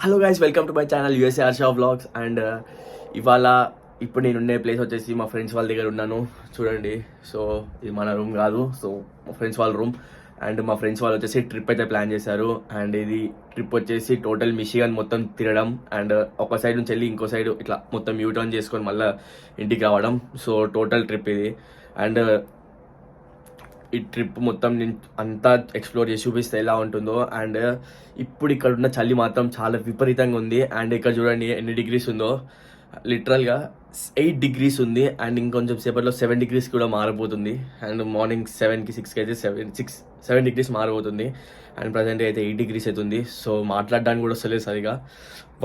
Hello guys, welcome to my channel USA Harsha vlogs. And ఇవాళ ఇప్పుడు నేను ఉండే ప్లేస్ వచ్చేసి మా ఫ్రెండ్స్ వాళ్ళ దగ్గర ఉన్నాను. చూడండి, సో ఇది మన రూమ్ కాదు, సో మా ఫ్రెండ్స్ వాళ్ళ రూమ్. అండ్ మా ఫ్రెండ్స్ వాళ్ళు వచ్చేసి ట్రిప్ అయితే ప్లాన్ చేశారు. అండ్ ఇది ట్రిప్ వచ్చేసి టోటల్ మిషిగన్ మొత్తం తిరగడం, అండ్ ఒక సైడ్ నుంచి వెళ్ళి ఇంకో సైడ్ ఇట్లా మొత్తం యూటర్న్ చేసుకొని మళ్ళీ ఇంటికి రావడం. సో టోటల్ ట్రిప్ ఇది. అండ్ ఈ ట్రిప్ మొత్తం నేను అంతా ఎక్స్ప్లోర్ చేసి చూపిస్తే ఎలా ఉంటుందో. అండ్ ఇప్పుడు ఇక్కడ ఉన్న చలి మాత్రం చాలా విపరీతంగా ఉంది. అండ్ ఇక్కడ చూడండి ఎన్ని డిగ్రీస్ ఉందో, లిటరల్గా 8 degrees ఉంది. అండ్ ఇంకొంచెం సేపట్లో 7 degrees కూడా మారిపోతుంది. అండ్ మార్నింగ్ 7కి 6కి అయితే 7 degrees మారిపోతుంది. అండ్ ప్రజెంట్ అయితే 8 degrees అవుతుంది. సో మాట్లాడడానికి కూడా వస్తలేదు సరిగా,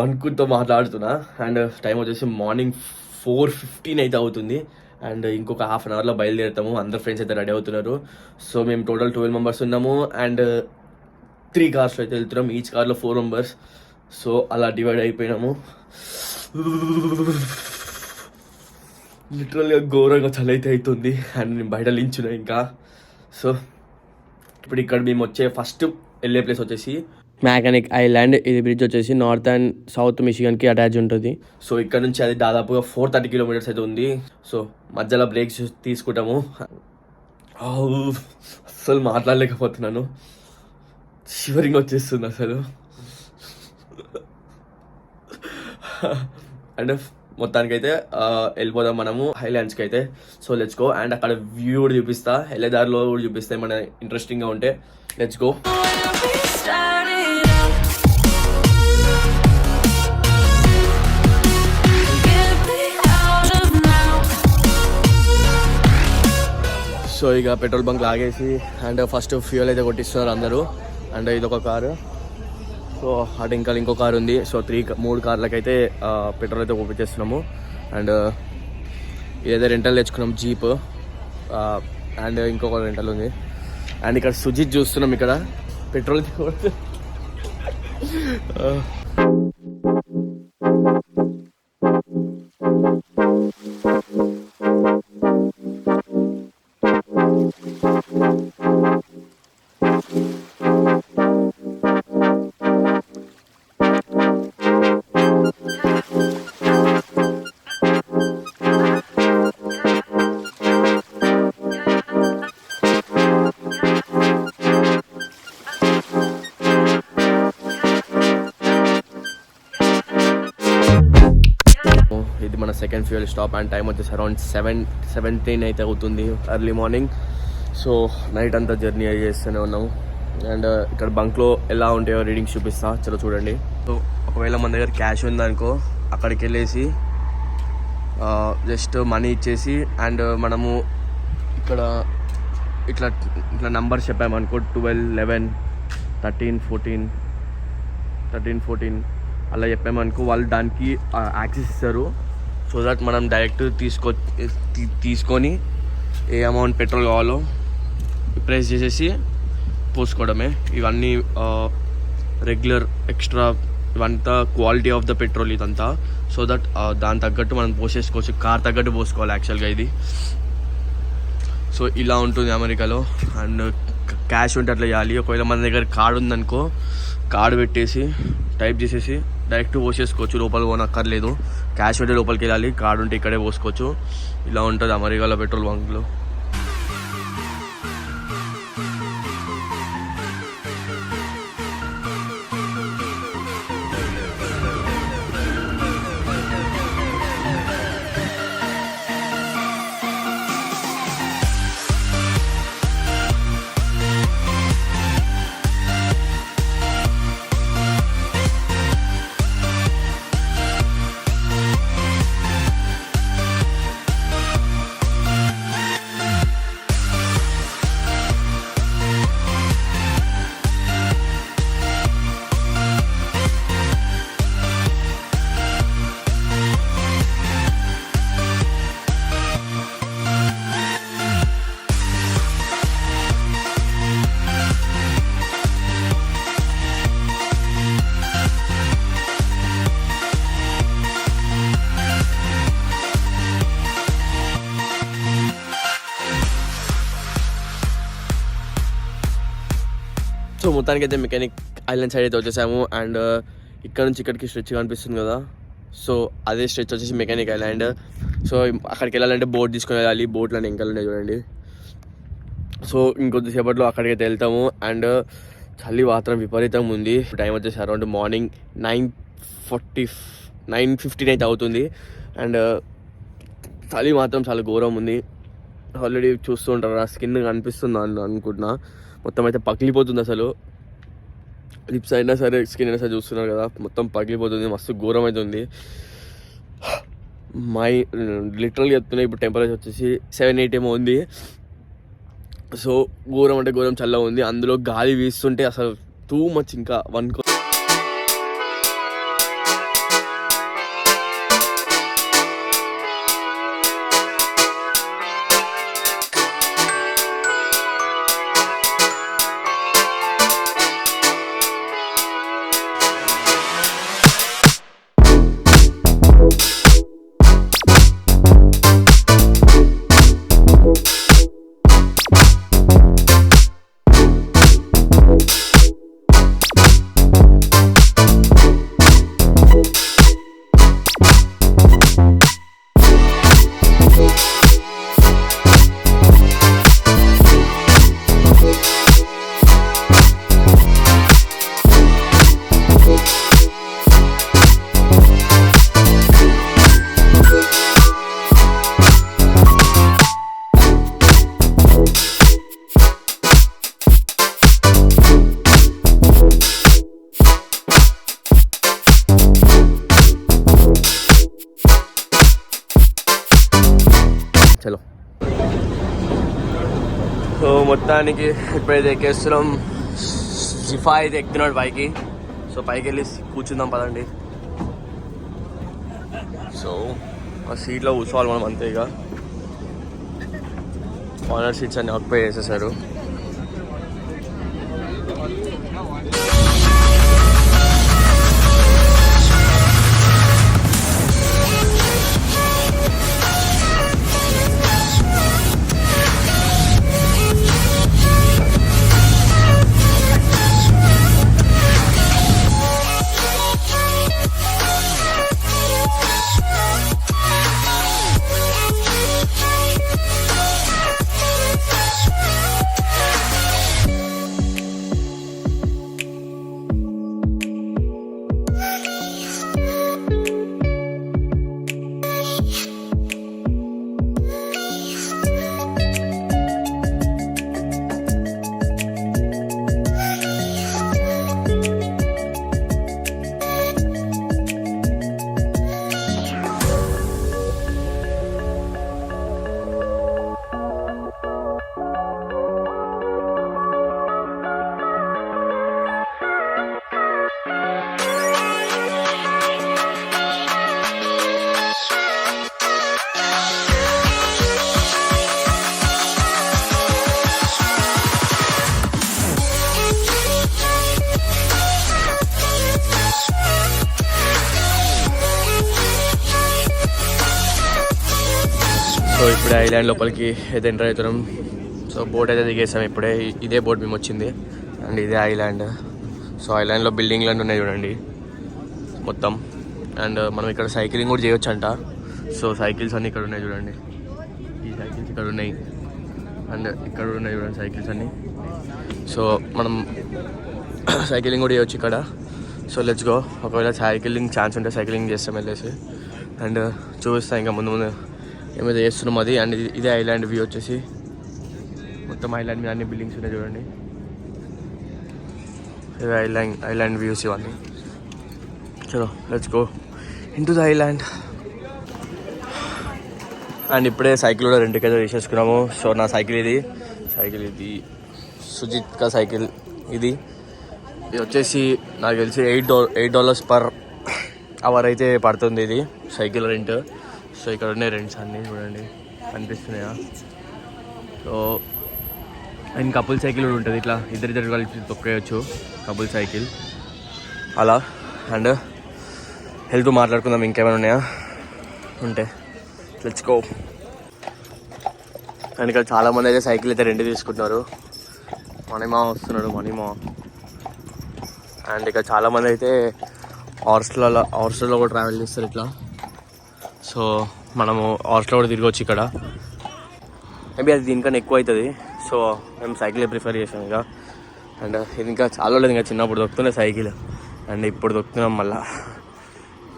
వణుకుతో మాట్లాడుతున్నా. అండ్ టైం వచ్చేసి మార్నింగ్ 4:15 అయితే అవుతుంది. అండ్ ఇంకొక హాఫ్ అన్ అవర్లో బయలుదేరుతాము. అందరు ఫ్రెండ్స్ అయితే రెడీ అవుతున్నారు. సో మేము టోటల్ 12 members ఉన్నాము. అండ్ 3 కార్స్లో అయితే వెళ్తున్నాం, ఈచ్ కార్లో 4 members. సో అలా డివైడ్ అయిపోయినాము. లిటరల్గా ఘోరంగా చలి అయితే అవుతుంది. అండ్ నేను బయట లించున్నా ఇంకా. సో ఇప్పుడు ఇక్కడ మేము వచ్చే ఫస్ట్ వెళ్ళే ప్లేస్ వచ్చేసి మ్యాకనిక్ ఐలాండ్. ఇది బ్రిడ్జ్ వచ్చేసి నార్త్ అండ్ సౌత్ మిషిగన్కి అటాచ్ ఉంటుంది. సో ఇక్కడ నుంచి అది దాదాపుగా 430 kilometers అయితే ఉంది. సో మధ్యలో బ్రేక్స్ తీసుకుంటాము. అసలు మాట్లాడలేకపోతున్నాను, షివరింగ్ వచ్చేస్తుంది అసలు. అండ్ మొత్తానికైతే వెళ్ళిపోదాం మనము హైలాండ్స్కి అయితే. So let's go. అండ్ అక్కడ వ్యూ కూడా చూపిస్తా, వెళ్ళేదారిలో కూడా చూపిస్తా ఏమైనా ఇంట్రెస్టింగ్గా ఉంటే. Let's go. సో ఇక పెట్రోల్ బంక్ లాగేసి అండ్ ఫస్ట్ ఫ్యూయల్ అయితే కొట్టిస్తున్నారు అందరూ. అండ్ ఇదొక కారు, సో అటు ఇంకా ఇంకో కారు ఉంది. సో 3 కార్లకైతే పెట్రోల్ అయితే కొట్టిస్తున్నాము. అండ్ ఏదో రెంటల్ తెచ్చుకున్నాం, జీప్. అండ్ ఇంకొక రెంటల్ ఉంది. అండ్ ఇక్కడ సుజిత్ చూస్తున్నాం, ఇక్కడ పెట్రోల్ ఇది మన second fuel stop. And time వచ్చేసి అరౌండ్ 7:17 అయితే అవుతుంది, ఎర్లీ మార్నింగ్. సో నైట్ అంతా జర్నీ చేస్తూనే ఉన్నాము. అండ్ ఇక్కడ బంక్లో ఎలా ఉంటాయో రీడింగ్స్ చూపిస్తా, చలో చూడండి. సో ఒకవేళ మన దగ్గర క్యాష్ ఉందనుకో, అక్కడికి వెళ్ళేసి జస్ట్ మనీ ఇచ్చేసి అండ్ మనము ఇక్కడ ఇట్లా నంబర్స్ చెప్పామనుకో, 12, 11, 13, 14 అలా చెప్పామనుకో, వాళ్ళు దానికి యాక్సెస్ ఇస్తారు. సో దట్ మనం డైరెక్ట్ తీసుకొని ఏ అమౌంట్ పెట్రోల్ కావాలో ప్రెస్ చేసేసి పోసుకోవడమే. ఇవన్నీ రెగ్యులర్ ఎక్స్ట్రా, ఇవంతా క్వాలిటీ ఆఫ్ ద పెట్రోల్ ఇదంతా. సో దట్ దాని తగ్గట్టు మనం పోసేసుకోవచ్చు, కార్ తగ్గట్టు పోసుకోవాలి యాక్చువల్గా ఇది. సో ఇలా ఉంటుంది అమెరికాలో. అండ్ క్యాష్ ఉంటే అట్లా చేయాలి. ఒకవేళ మన దగ్గర కార్డు ఉందనుకో, కార్డు పెట్టేసి టైప్ చేసేసి డైరెక్ట్ పోసేసుకోవచ్చు, లోపల పోనక్కర్లేదు. క్యాష్ ఉంటే లోపలికి వెళ్ళాలి, కార్డు ఉంటే ఇక్కడే పోసుకోవచ్చు. ఇలా ఉంటుంది అమెరికాలో పెట్రోల్ బంక్లో. సో మొత్తానికి అయితే మెకానిక్ ఐలాండ్ సైడ్ అయితే వచ్చేసాము. అండ్ ఇక్కడ నుంచి ఇక్కడికి స్ట్రెచ్ కనిపిస్తుంది కదా, సో అదే స్ట్రెచ్ వచ్చేసి మెకానిక్ ఐలాండ్. సో అక్కడికి వెళ్ళాలంటే బోట్ తీసుకొని వెళ్ళాలి. బోట్లో ఇంకా ఉన్నాయి చూడండి. సో ఇంకొద్దిసేపట్లో అక్కడికైతే వెళ్తాము. అండ్ చలి మాత్రం విపరీతంగా ఉంది. టైం వచ్చేసి అరౌండ్ మార్నింగ్ 9:15 అయితే అవుతుంది. అండ్ చలి మాత్రం చాలా ఘోరం ఉంది. ఆల్రెడీ చూస్తూ ఉంటారు, నా స్కిన్ కనిపిస్తుంది అనుకుంటున్నా. మొత్తం అయితే పగిలిపోతుంది అసలు. లిప్స్ అయినా సరే స్కిన్ అయినా సరే చూస్తున్నారు కదా, మొత్తం పగిలిపోతుంది. మస్తు ఘోరం అవుతుంది. లిటరల్గా చెప్తున్నా, ఇప్పుడు టెంపరేచర్ వచ్చేసి 7-8 ఏమో ఉంది. సో ఘోరం అంటే ఘోరం చల్లగా ఉంది. అందులో గాలి వీస్తుంటే అసలు టూ మచ్. ఇంకా చలో. సో మొత్తానికి ఇప్పుడైతే ఎక్కేస్తున్నాం. జిఫా అయితే ఎక్కుతున్నాడు పైకి. సో పైకి వెళ్ళి కూర్చుందాం పదండి. సో ఆ సీట్లో కూర్చోవాలి మనం అంతే. ఇక కార్నర్ సీట్స్ అన్ని ఆక్యుపై చేసేసారు. సో ఇప్పుడే ఐలాండ్ లోపలికి అయితే ఎంటర్ అవుతున్నాం. సో బోట్ అయితే దిగేసాం ఇప్పుడే. ఇదే బోట్ మేము వచ్చింది. అండ్ ఇదే ఐలాండ్. సో ఐలాండ్లో బిల్డింగ్లు అన్నీ ఉన్నాయి చూడండి మొత్తం. అండ్ మనం ఇక్కడ సైక్లింగ్ కూడా చేయొచ్చు అంట. సో సైకిల్స్ అన్నీ ఇక్కడ ఉన్నాయి చూడండి. ఈ సైకిల్స్ ఇక్కడ ఉన్నాయి. అండ్ ఇక్కడ కూడా ఉన్నాయి చూడండి సైకిల్స్ అన్నీ. సో మనం సైక్లింగ్ కూడా చేయొచ్చు ఇక్కడ. So let's go. ఒకవేళ సైక్లింగ్ ఛాన్స్ ఉంటే సైక్లింగ్ చేస్తాం వెళ్ళేసి. అండ్ చూపిస్తాం ఇంకా ముందు ముందు ఏమైతే చేస్తున్నాం అది. అండ్ ఇదే ఐలాండ్ వ్యూ వచ్చేసి. మొత్తం ఐలాండ్ మీద అన్ని బిల్డింగ్స్ ఉన్నాయి చూడండి. ఇదే ఐలాండ్ వ్యూస్ ఇవన్నీ. చలో let's go into the island. And ఇప్పుడే సైకిల్ కూడా రెండుకి అయితే తీసేసుకున్నాము. సో నా సైకిల్ ఇది సుజిత్ సైకిల్ ఇది వచ్చేసి నాకు తెలిసి $8 per hour అయితే పడుతుంది ఇది సైకిల్ రెంట్. సో ఇక్కడ ఉన్నాయి రెంట్స్ అన్నీ చూడండి కనిపిస్తున్నాయా. సో అండ్ కపుల్ సైకిల్ కూడా ఉంటుంది. ఇట్లా ఇద్దరు కలిపి తొక్కేయచ్చు కపుల్ సైకిల్ అలా. అండ్ హెల్త్ మాట్లాడుకుందాం ఇంకేమైనా ఉన్నాయా ఉంటే. Let's go. అండ్ ఇక్కడ చాలామంది అయితే సైకిల్ అయితే రెంట్ తీసుకుంటున్నారు. మణిమా వస్తున్నాడు మణిమా. అండ్ ఇక్కడ చాలామంది అయితే హార్స్లలో కూడా ట్రావెల్ చేస్తారు ఇట్లా. సో మనము హార్స్లో కూడా తిరగవచ్చు ఇక్కడ. మేబీ అది దీనికన్నా ఎక్కువ అవుతుంది. సో మేము సైకిల్ ప్రిఫర్ చేసాం ఇక. అండ్ ఇది ఇంకా చాలా లేదు, ఇంకా చిన్నప్పుడు దొక్కుతుండే సైకిల్ అండ్ ఇప్పుడు దొక్కుతున్నాం మళ్ళా.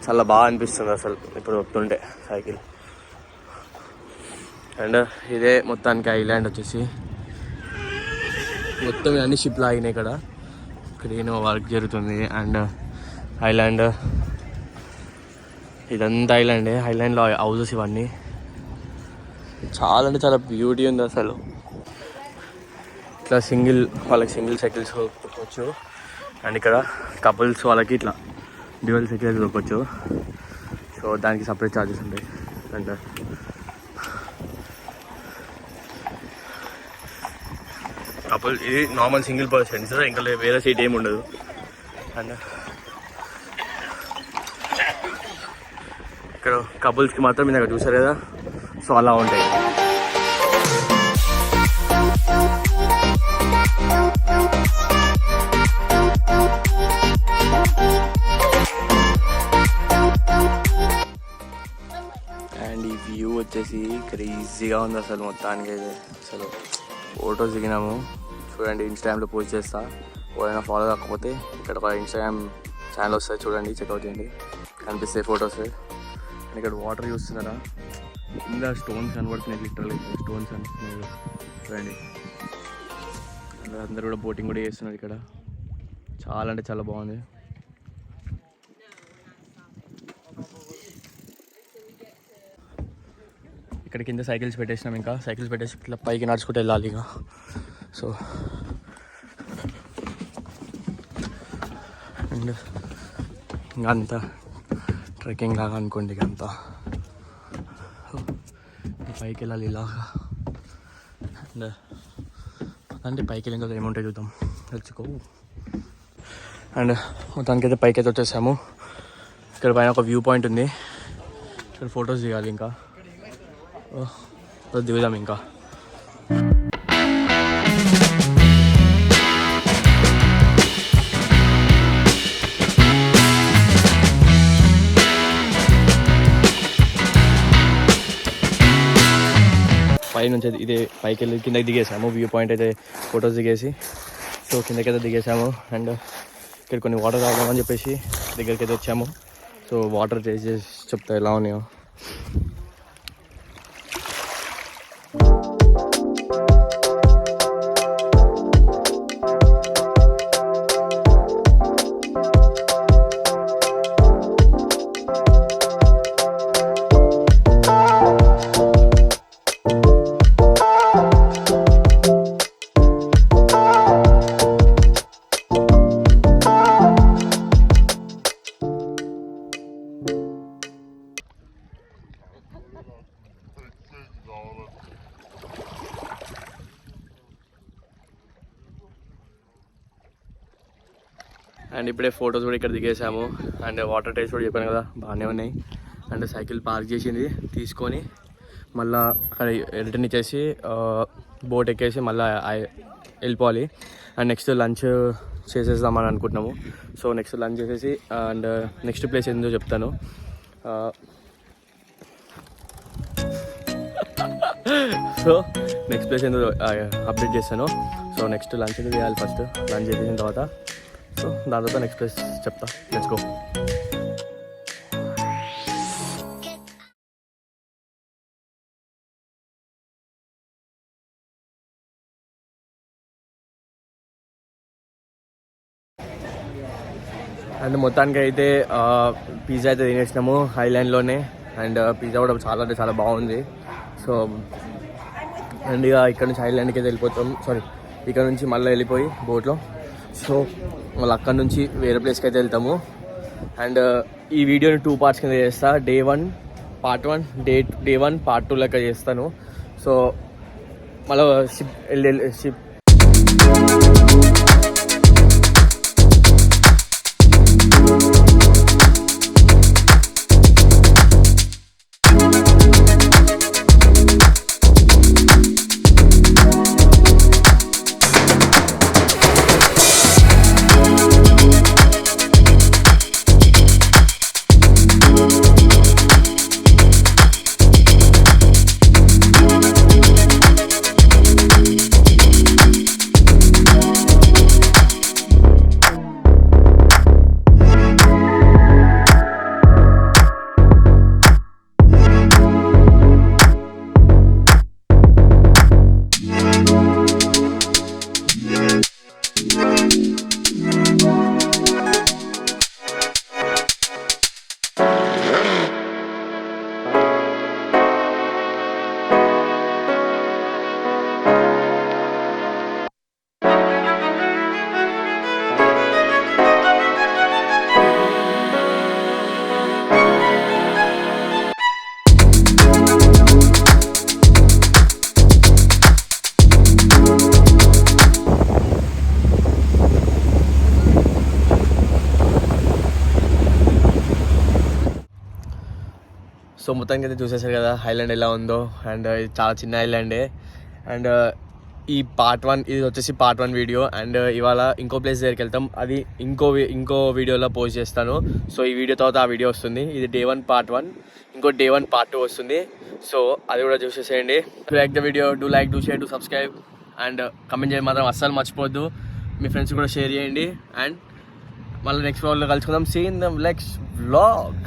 చాలా బాగా అనిపిస్తుంది అసలు ఇప్పుడు దొక్కుతుంటే సైకిల్. అండ్ ఇదే మొత్తానికి ఐలాండ్ వచ్చేసి. మొత్తం అన్ని షిప్లు ఆగినాయి ఇక్కడ. ఏమో వర్క్ జరుగుతుంది. అండ్ ఐలాండ్ ఇదంతా ఐలాండ్లో హౌసెస్ ఇవన్నీ. చాలా అంటే చాలా బ్యూటీ ఉంది అసలు. ఇట్లా వాళ్ళకి సింగిల్ సైకిల్స్ దొరకవచ్చు. అండ్ ఇక్కడ కపుల్స్ వాళ్ళకి ఇట్లా డ్యూయల్ సైకిల్స్ దొరకవచ్చు. సో దానికి సపరేట్ ఛార్జెస్ ఉంటాయి. అండ్ కపుల్ ఇది నార్మల్ సింగిల్ పర్సన్స్, ఇంకా వేరే సీట్ ఏమి ఉండదు. అండ్ ఇక్కడ కపుల్స్కి మాత్రం మీరు అక్కడ చూసారు కదా, సో అలా ఉంటాయి. అండ్ ఈ వ్యూ వచ్చేసి క్రేజీగా ఉంది అసలు. మొత్తానికి అయితే అసలు ఫొటోస్ దిగినాము చూడండి. ఇన్స్టాగ్రామ్లో పోస్ట్ చేస్తా, ఎవరైనా ఫాలో కాకపోతే ఇక్కడ ఒక ఇన్స్టాగ్రామ్ ఛానల్ వస్తుంది, చూడండి, చెక్అవుట్ చేయండి, కనిపిస్తాయి ఫొటోస్. అండ్ ఇక్కడ వాటర్ చూస్తున్నారా, కింద స్టోన్స్ కనబడుతున్నాయి, లిటరల్ స్టోన్స్ కనిపిస్తున్నాయి చూడండి. అండ్ అందరు కూడా బోటింగ్ కూడా చేస్తున్నారు ఇక్కడ. చాలా అంటే చాలా బాగుంది. ఇక్కడ కింద సైకిల్స్ పెట్టేసినాం. ఇంకా సైకిల్స్ పెట్టేసి ఇట్లా పైకి నడుచుకుంటూ వెళ్ళాలి ఇక. సో అండ్ ఇంకా అంతా ట్రెక్కింగ్ లాగా అనుకోండి. ఇక అంతా పైకి వెళ్ళాలి ఇలాగా. అండ్ అంటే పైకి వెళ్ళిన తర్వాత ఏముంటాయి చూద్దాం, తెచ్చుకో. అండ్ మొత్తానికి అయితే పైకి అయితే వచ్చేసాము. ఇక్కడ పైన ఒక వ్యూ పాయింట్ ఉంది, ఇక్కడ ఫొటోస్ దిగాలి. ఇంకా దిగుదాం. ఇంకా పైనుంచి ఇదే పైకి వెళ్ళి కిందకి దిగేసాము. వ్యూ పాయింట్ అయితే ఫొటోస్ దిగేసి సో కిందకైతే దిగేసాము. అండ్ ఇక్కడ కొన్ని వాటర్ తాగుదామని చెప్పేసి దగ్గరికి అయితే వచ్చాము. సో వాటర్ టేస్ట్ చేసి చెప్తా ఎలా ఉన్నాయో. అండ్ ఇప్పుడే ఫొటోస్ కూడా ఇక్కడ దిగేసాము. అండ్ వాటర్ టేస్ట్ కూడా చెప్పాను కదా, బాగానే ఉన్నాయి. అండ్ సైకిల్ పార్క్ చేసింది తీసుకొని మళ్ళీ అక్కడ రిటర్న్ ఇచ్చేసి బోట్ ఎక్కేసి మళ్ళీ వెళ్ళిపోవాలి. అండ్ నెక్స్ట్ లంచ్ చేసేద్దామని అనుకుంటున్నాము. సో నెక్స్ట్ లంచ్ చేసేసి అండ్ నెక్స్ట్ ప్లేస్ ఏందో చెప్తాను. సో నెక్స్ట్ ప్లేస్ ఏందో అప్డేట్ చేస్తాను. సో నెక్స్ట్ లంచ్ అయితే చేయాలి. ఫస్ట్ లంచ్ చేసేసిన తర్వాత సో దాని తర్వాత నెక్స్ట్ ప్లేస్ చెప్తా. Let's go. అండ్ మొత్తానికి అయితే పిజ్జా అయితే తినేసినాము ఐలాండ్లోనే. అండ్ పిజ్జా కూడా చాలా అంటే చాలా బాగుంది. సో అండ్ ఇక ఇక్కడ నుంచి ఐలాండ్కి అయితే వెళ్ళిపోతాం. సారీ, ఇక్కడ నుంచి మళ్ళీ వెళ్ళిపోయి బోట్లో సో మళ్ళీ అక్కడ నుంచి వేరే ప్లేస్కి అయితే వెళ్తాము. అండ్ ఈ వీడియోని 2 పార్ట్స్ కింద చేస్తా. Day-1 Part-1, Day-1 Part-2 లెక్క చేస్తాను. సో మళ్ళీ షిప్ సో మొత్తానికి అయితే చూసేసారు కదా ఐలాండ్ ఎలా ఉందో. అండ్ ఇది చాలా చిన్న ఐలాండే. అండ్ ఈ Part-1 ఇది వచ్చేసి Part-1 వీడియో. అండ్ ఇవాళ ఇంకో ప్లేస్ దగ్గరికి వెళ్తాం, అది ఇంకో వీడియోలో పోస్ట్ చేస్తాను. సో ఈ వీడియో తర్వాత ఆ వీడియో వస్తుంది. ఇది Day-1 Part-1, ఇంకో Day-1 Part-2 వస్తుంది. సో అది కూడా చూసేసేయండి. Like the video, do like, do share, do subscribe and comment చేయడం మాత్రం అస్సలు మర్చిపోవద్దు. మీ ఫ్రెండ్స్ కూడా షేర్ చేయండి. అండ్ మళ్ళీ నెక్స్ట్ వ్లాగ్లో కలుసుకుందాం. See in the next vlog.